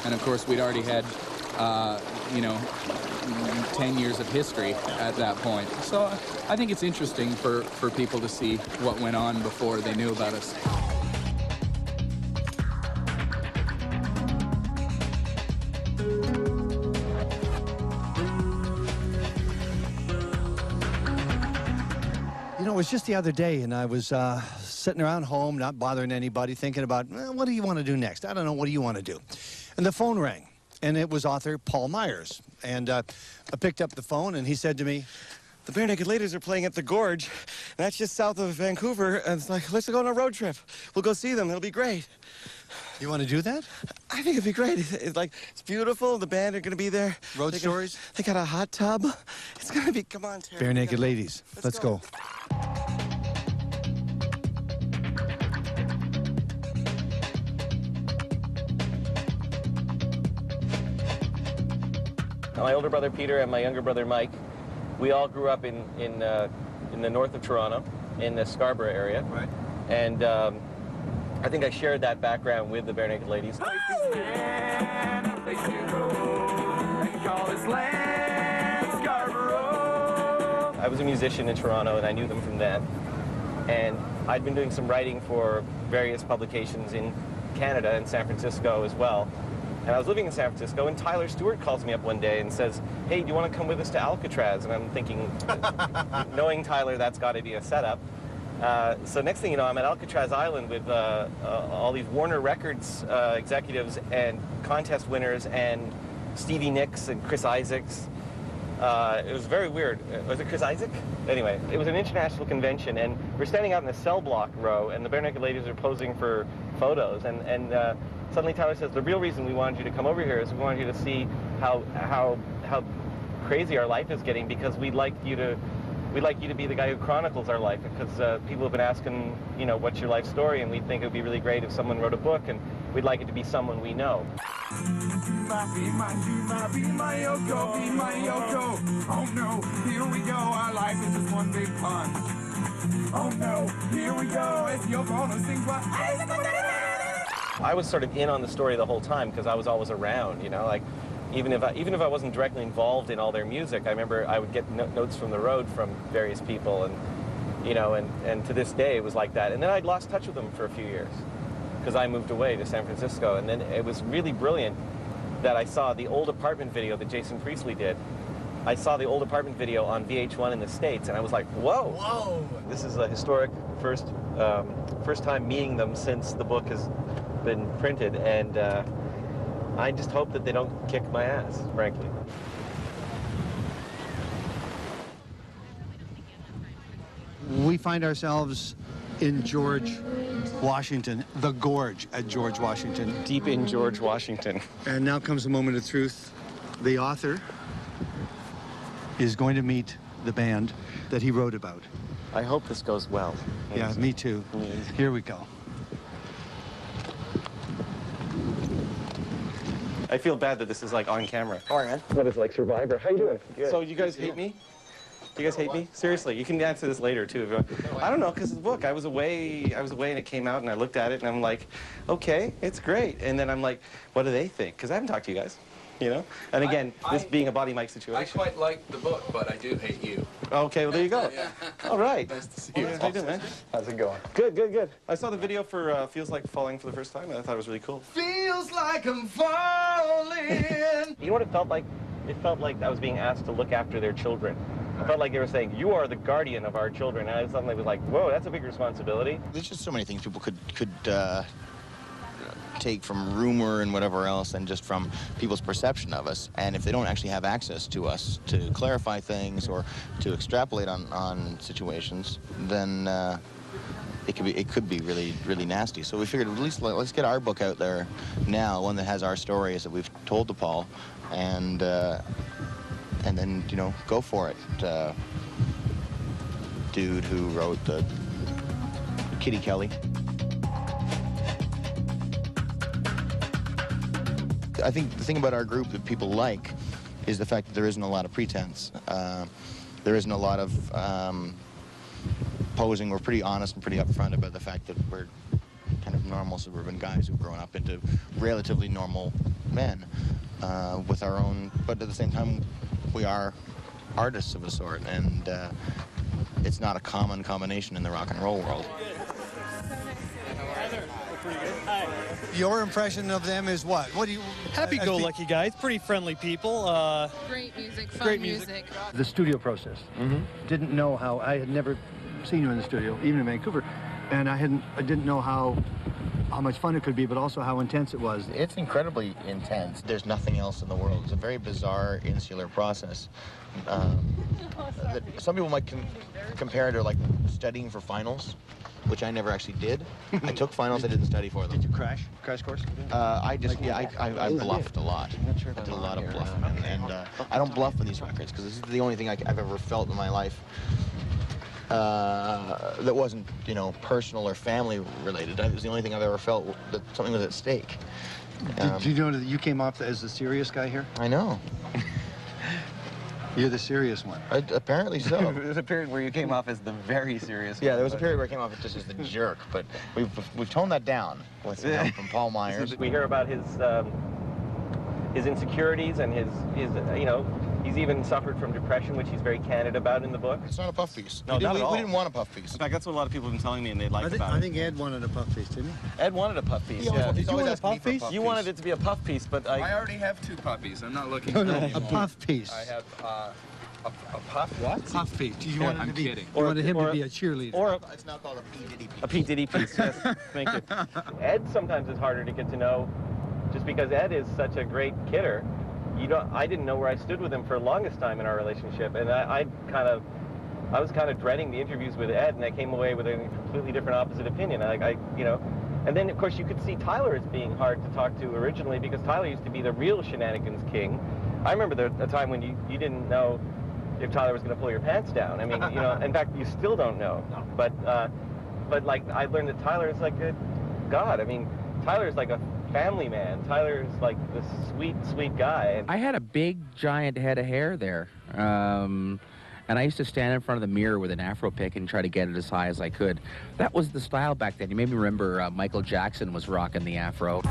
And of course, we'd already had, you know, 10 years of history at that point. So I think it's interesting for people to see what went on before they knew about us. You know, it was just the other day, and I was sitting around home, not bothering anybody, thinking about, well, what do you want to do next? I don't know, what do you want to do? And the phone rang, and it was author Paul Myers. And I picked up the phone, and he said to me, the Bare Naked Ladies are playing at the Gorge, and that's just south of Vancouver, and it's like, let's go on a road trip. We'll go see them. It'll be great. you want to do that? I think it'd be great. It's like, it's beautiful. The band are going to be there. Road stories? They got a hot tub. It's going to be, come on, Terry. Bare Naked Ladies. Let's go. My older brother Peter and my younger brother Mike, we all grew up in the north of Toronto, in the Scarborough area. Right. And I think I shared that background with the Bare Naked Ladies. I was a musician in Toronto, and I knew them from then. And I'd been doing some writing for various publications in Canada and San Francisco as well. And I was living in San Francisco, and Tyler Stewart calls me up one day and says, hey, do you want to come with us to Alcatraz? And I'm thinking, knowing Tyler, that's got to be a setup. So next thing you know, I'm at Alcatraz Island with all these Warner Records executives and contest winners and Stevie Nicks and Chris Isaacs. It was very weird. Was it Chris Isaac? Anyway, it was an international convention, and we're standing out in the cell block row, and the Bare Naked Ladies are posing for photos. And suddenly Tyler says, the real reason we wanted you to come over here is we wanted you to see how crazy our life is getting, because we'd like you to be the guy who chronicles our life, because people have been asking, you know, what's your life story, and we think it would be really great if someone wrote a book, and we'd like it to be someone we know. Be my Yoko, be my Yoko. Oh no, here we go, our life is just one big pun. Oh no, here we go, it's Yoko Ono sings what? I was sort of in on the story the whole time, because I was always around, you know, like, even if I wasn't directly involved in all their music, I remember I would get notes from the road from various people, and, you know, and to this day it was like that. And then I'd lost touch with them for a few years, because I moved away to San Francisco, and then it was really brilliant that I saw the old apartment video that Jason Priestley did. I saw the old apartment video on VH1 in the States, and I was like, whoa! Whoa! This is a historic first time meeting them since the book has been printed, and I just hope that they don't kick my ass, frankly. We find ourselves in George Washington, the Gorge at George Washington. Deep in George Washington. And now comes the moment of truth. The author is going to meet the band that he wrote about. I hope this goes well. Yeah, me too. Here we go. I feel bad that this is like on camera. All right, man. What is like Survivor? How you doing? Good. So you guys hate me? Do you guys hate me? Seriously, you can answer this later too if you want. I don't know, because the book, I was away and it came out and I looked at it and I'm like, okay, it's great. And then I'm like, what do they think? Because I haven't talked to you guys, you know? And again, this being a body mic situation. I quite like the book, but I do hate you. Okay, well there you go. Yeah. All right. Nice to see you. How you doing, man? How's it going? Good, good, good. I saw the video for Feels Like Falling for the first time and I thought it was really cool. Feels like I'm falling. You know what it felt like? It felt like I was being asked to look after their children. I felt like they were saying, you are the guardian of our children. And I suddenly was like, whoa, that's a big responsibility. There's just so many things people could take from rumor and whatever else, and just from people's perception of us. And if they don't actually have access to us to clarify things or to extrapolate on situations, then it could be really, really nasty. So we figured at least let's get our book out there now, one that has our stories that we've told to Paul, and then, you know, go for it. Dude who wrote the Kitty Kelly. I think the thing about our group that people like is the fact that there isn't a lot of pretense. There isn't a lot of posing. We're pretty honest and pretty upfront about the fact that we're kind of normal suburban guys who've grown up into relatively normal men with our own, but at the same time, we are artists of a sort, and it's not a common combination in the rock and roll world. Your impression of them is what? What do you... Happy-go-lucky guys, pretty friendly people. Great music, fun great music. The studio process. Didn't know how... I had never seen you in the studio, even in Vancouver, and I didn't know how much fun it could be, but also how intense it was. It's incredibly intense. There's nothing else in the world. It's a very bizarre, insular process. That some people might compare it to like studying for finals, which I never actually did. I took finals, I didn't study for them. Did you crash course? I bluffed a lot. I did a lot of bluffing, and I don't bluff with these records because this is the only thing I've ever felt in my life that wasn't, you know, personal or family related. It was the only thing I've ever felt that something was at stake. Did you know that you came off as the serious guy here? I know. You're the serious one. Apparently so. There was a period where you came off as the very serious one. Yeah, there was a period where I came off just as the jerk, but we've toned that down with some help from Paul Myers. We hear about his insecurities and his you know, he's even suffered from depression, which he's very candid about in the book. It's not a puff piece. No, not at all. We didn't want a puff piece. In fact, that's what a lot of people have been telling me and they liked about it. I think Ed wanted a puff piece, didn't he? Ed wanted a puff piece. Did you want a puff piece? You wanted it to be a puff piece, but I already have 2 puppies. I'm not looking No, for no, any a more. puff piece. I have a puff. What? Puff piece. You wanted I'm to be, kidding. You wanted him Or to a- be a cheerleader. or It's now called a P. Diddy piece. a P. Diddy piece. Yes, thank you. Ed sometimes is harder to get to know, just because Ed is such a great kidder. I didn't know where I stood with him for the longest time in our relationship, and I was kind of dreading the interviews with Ed, and I came away with a completely different opposite opinion. You know, and then of course you could see Tyler as being hard to talk to originally because Tyler used to be the real shenanigans king. I remember the time when you didn't know if Tyler was going to pull your pants down. I mean, you know, in fact, you still don't know. But like I learned that Tyler is like a god. I mean, Tyler is like a family man. Tyler's like this sweet, sweet guy. I had a big, giant head of hair there. And I used to stand in front of the mirror with an afro pick and try to get it as high as I could. That was the style back then. You made me remember Michael Jackson was rocking the afro.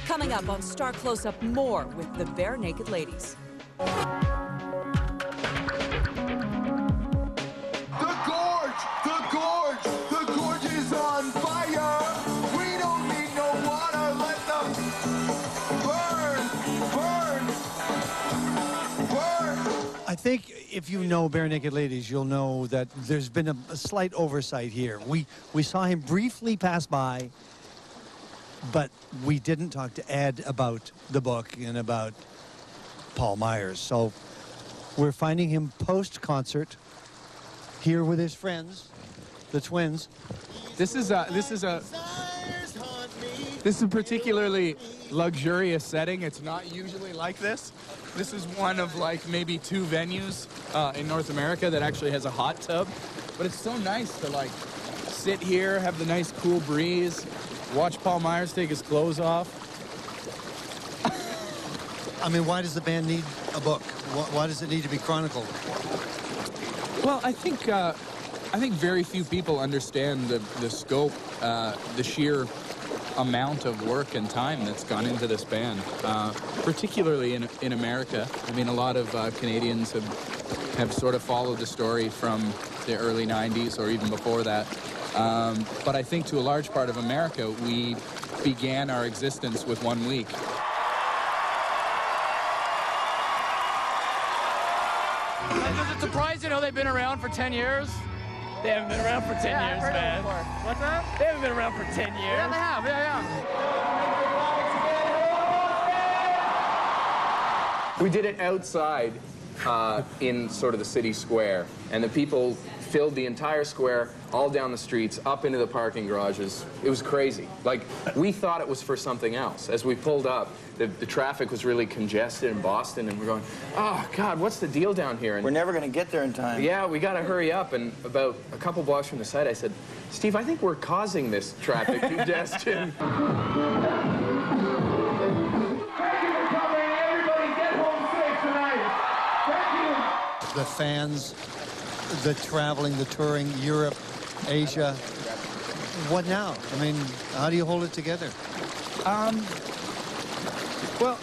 Coming up on Star Close-Up, more with the Bare Naked Ladies. The gorge is on fire. We don't need no water. Let them burn. I think if you know Bare Naked Ladies, you'll know that there's been a slight oversight here. We saw him briefly pass by, but we didn't talk to Ed about the book and about Paul Myers. So we're finding him post-concert here with his friends, the twins. This is a particularly luxurious setting. It's not usually like this. This is one of like maybe 2 venues in North America that actually has a hot tub. But it's so nice to like sit here, have the nice cool breeze, watch Paul Myers take his clothes off. I mean, why does the band need a book? Why does it need to be chronicled? Well, I think very few people understand the scope, the sheer amount of work and time that's gone into this band, particularly in America. I mean, a lot of Canadians have sort of followed the story from the early 90s or even before that. But I think to a large part of America, we began our existence with 1 week. Does it surprise you know they've been around for 10 years? They haven't been around for 10 years, man. What's that? They haven't been around for 10 years. Yeah, they have. Yeah. We did it outside in sort of the city square, and the people filled the entire square, all down the streets, up into the parking garages. It was crazy. Like, we thought it was for something else. As we pulled up, the traffic was really congested in Boston, and we're going, oh, God, what's the deal down here? And we're never going to get there in time. Yeah, we got to hurry up. And about a couple blocks from the site, I said, Steve, I think we're causing this traffic congestion. The fans, the traveling, the touring, Europe, Asia. What now? I mean, how do you hold it together? Well,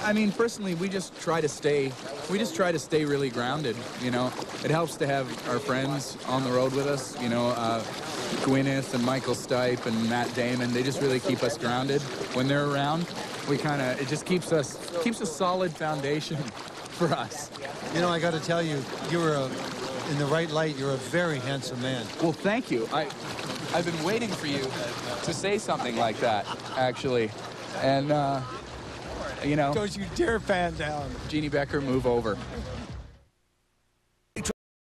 I mean, personally, we just try to stay really grounded, you know. It helps to have our friends on the road with us, you know, Gwyneth and Michael Stipe and Matt Damon. They just really keep us grounded. When they're around, it just keeps a solid foundation for us. You know, I got to tell you, in the right light, you're a very handsome man. Well, thank you. I've been waiting for you to say something like that, actually. And, you know. Don't you dare fan down. Jeannie Becker, move over.